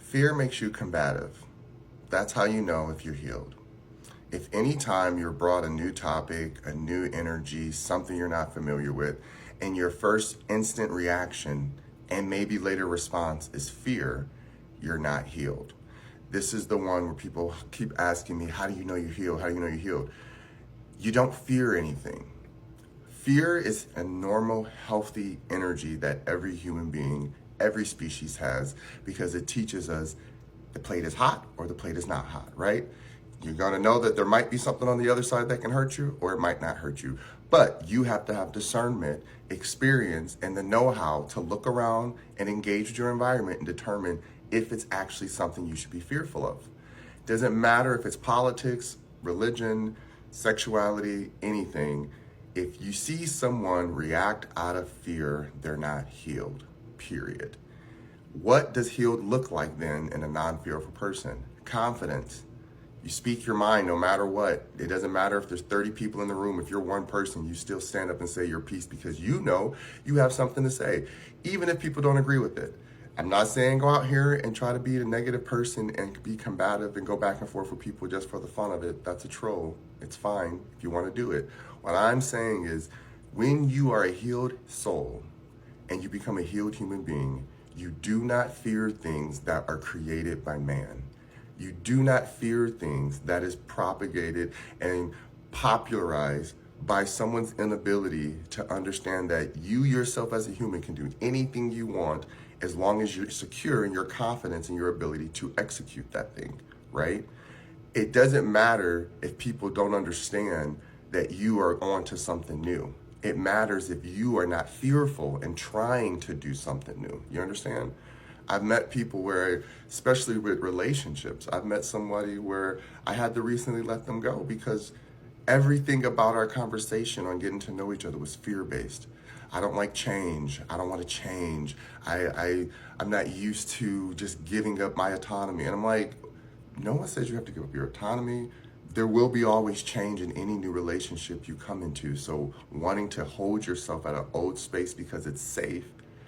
Fear makes you combative. That's how you know if you're healed. If any time you're brought a new topic, a new energy, something you're not familiar with, and your first instant reaction and maybe later response is fear, you're not healed. This is the one where people keep asking me, how do you know you're healed? How do you know you're healed? You don't fear anything. Fear is a normal, healthy energy that every human being, every species has, because it teaches us the plate is hot or the plate is not hot, right? You're gonna know that there might be something on the other side that can hurt you or it might not hurt you. But you have to have discernment, experience, and the know-how to look around and engage with your environment and determine if it's actually something you should be fearful of. Doesn't matter if it's politics, religion, sexuality, anything. If you see someone react out of fear, they're not healed, period. What does healed look like then in a non-fearful person? Confidence. You speak your mind no matter what. It doesn't matter if there's 30 people in the room. If you're one person, you still stand up and say your piece because you know you have something to say, even if people don't agree with it. I'm not saying go out here and try to be a negative person and be combative and go back and forth with people just for the fun of it. That's a troll. It's fine if you want to do it. What I'm saying is when you are a healed soul and you become a healed human being, you do not fear things that are created by man. You do not fear things that is propagated and popularized by someone's inability to understand that you yourself as a human can do anything you want as long as you're secure in your confidence and your ability to execute that thing, right? It doesn't matter if people don't understand that you are onto something new. It matters if you are not fearful and trying to do something new. You understand? I've met people where, especially with relationships, I've met somebody where I had to recently let them go because everything about our conversation on getting to know each other was fear-based. I don't like change. I don't want to change. I'm not used to just giving up my autonomy. And I'm like, no one says you have to give up your autonomy. There will be always change in any new relationship you come into. So wanting to hold yourself at an old space because it's safe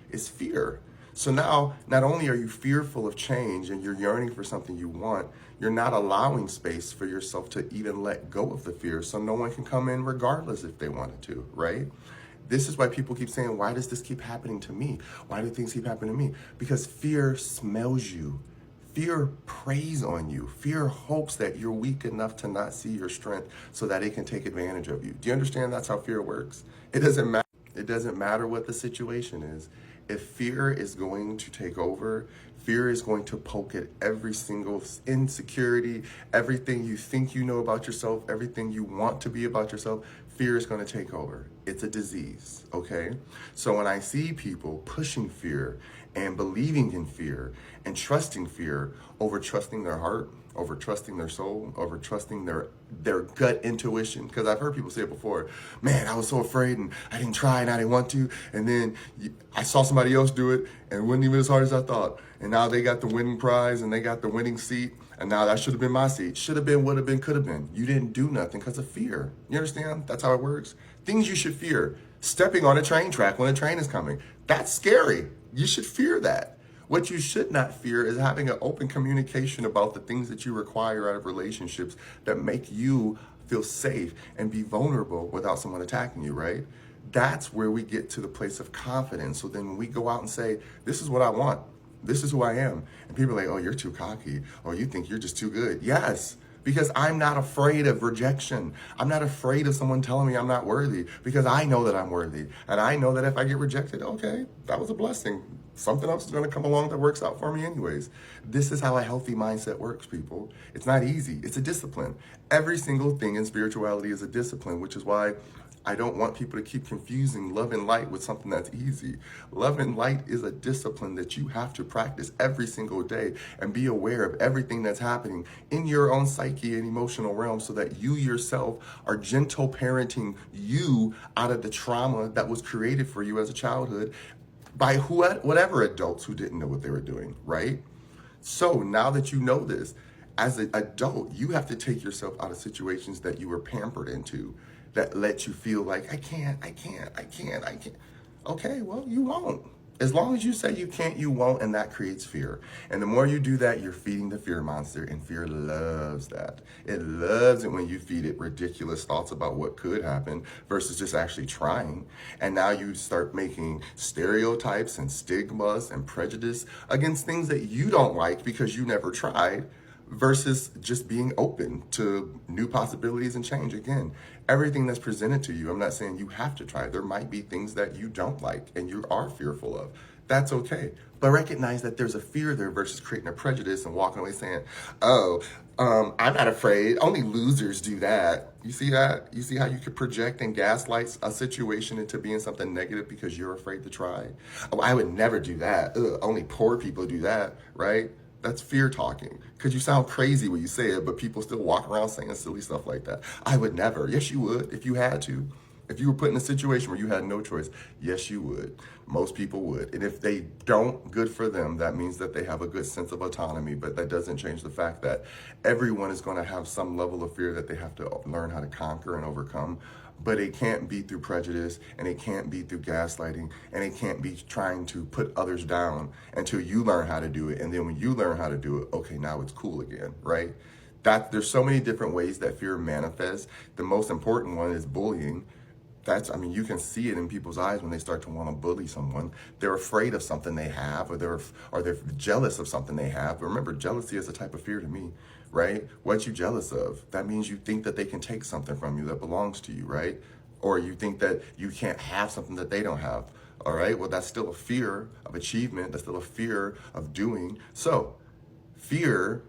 is fear. So now, not only are you fearful of change and you're yearning for something you want, you're not allowing space for yourself to even let go of the fear so no one can come in regardless if they wanted to, right? This is why people keep saying, why does this keep happening to me? Why do things keep happening to me? Because fear smells you. Fear preys on you. Fear hopes that you're weak enough to not see your strength so that it can take advantage of you. Do you understand that's how fear works? It doesn't matter. It doesn't matter what the situation is. If fear is going to take over, fear is going to poke at every single insecurity, everything you think you know about yourself, everything you want to be about yourself, fear is going to take over. It's a disease, okay? So when I see people pushing fear and believing in fear and trusting fear over trusting their heart, over trusting their soul, over trusting their gut intuition. Because I've heard people say it before, man, I was so afraid and I didn't try and I didn't want to. And then I saw somebody else do it and it wasn't even as hard as I thought. And now they got the winning prize and they got the winning seat. And now that should have been my seat. Should have been, would have been, could have been. You didn't do nothing because of fear. You understand? That's how it works. Things you should fear. Stepping on a train track when a train is coming. That's scary. You should fear that. What you should not fear is having an open communication about the things that you require out of relationships that make you feel safe and be vulnerable without someone attacking you, right? That's where we get to the place of confidence. So then when we go out and say, this is what I want. This is who I am. And people are like, oh, you're too cocky. Or you think you're just too good. Yes, because I'm not afraid of rejection. I'm not afraid of someone telling me I'm not worthy because I know that I'm worthy. And I know that if I get rejected, okay, that was a blessing. Something else is going to come along that works out for me anyways. This is how a healthy mindset works, people. It's not easy. It's a discipline. Every single thing in spirituality is a discipline, which is why I don't want people to keep confusing love and light with something that's easy. Love and light is a discipline that you have to practice every single day and be aware of everything that's happening in your own psyche and emotional realm so that you yourself are gentle parenting you out of the trauma that was created for you as a childhood by whatever adults who didn't know what they were doing, right? So now that you know this, as an adult, you have to take yourself out of situations that you were pampered into that let you feel like, I can't. Okay, well, you won't. As long as you say you can't, you won't, and that creates fear. And the more you do that, you're feeding the fear monster, and fear loves that. It loves it when you feed it ridiculous thoughts about what could happen versus just actually trying. And now you start making stereotypes and stigmas and prejudice against things that you don't like because you never tried versus just being open to new possibilities and change. Again, everything that's presented to you, I'm not saying you have to try. There might be things that you don't like and you are fearful of. That's okay. But recognize that there's a fear there versus creating a prejudice and walking away saying, oh, I'm not afraid. Only losers do that. You see that? You see how you could project and gaslight a situation into being something negative because you're afraid to try? Oh, I would never do that. Ugh, only poor people do that, right? That's fear talking, because you sound crazy when you say it, but people still walk around saying silly stuff like that. I would never. Yes, you would if you had to. If you were put in a situation where you had no choice, yes, you would. Most people would. And if they don't, good for them. That means that they have a good sense of autonomy, but that doesn't change the fact that everyone is going to have some level of fear that they have to learn how to conquer and overcome. But it can't be through prejudice, and it can't be through gaslighting, and it can't be trying to put others down until you learn how to do it. And then when you learn how to do it, okay, now it's cool again, right? There's so many different ways that fear manifests. The most important one is bullying. You can see it in people's eyes when they start to want to bully someone. They're afraid of something they have, or they're jealous of something they have. But remember, jealousy is a type of fear to me, right? What you jealous of? That means you think that they can take something from you that belongs to you, right? Or you think that you can't have something that they don't have. All right, well, that's still a fear of achievement. That's still a fear of doing. So fear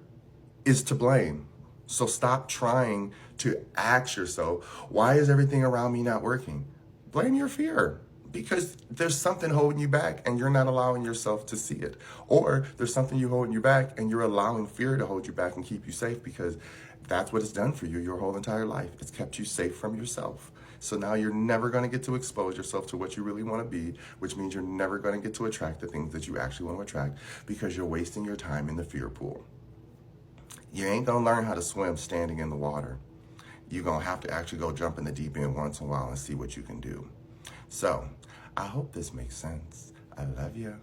is to blame. So stop trying to ask yourself, why is everything around me not working? Blame your fear, because there's something holding you back and you're not allowing yourself to see it. Or there's something you holding you back and you're allowing fear to hold you back and keep you safe, because that's what it's done for you your whole entire life. It's kept you safe from yourself. So now you're never going to get to expose yourself to what you really want to be, which means you're never going to get to attract the things that you actually want to attract, because you're wasting your time in the fear pool. You ain't going to learn how to swim standing in the water. You're going to have to actually go jump in the deep end once in a while and see what you can do. So I hope this makes sense. I love you.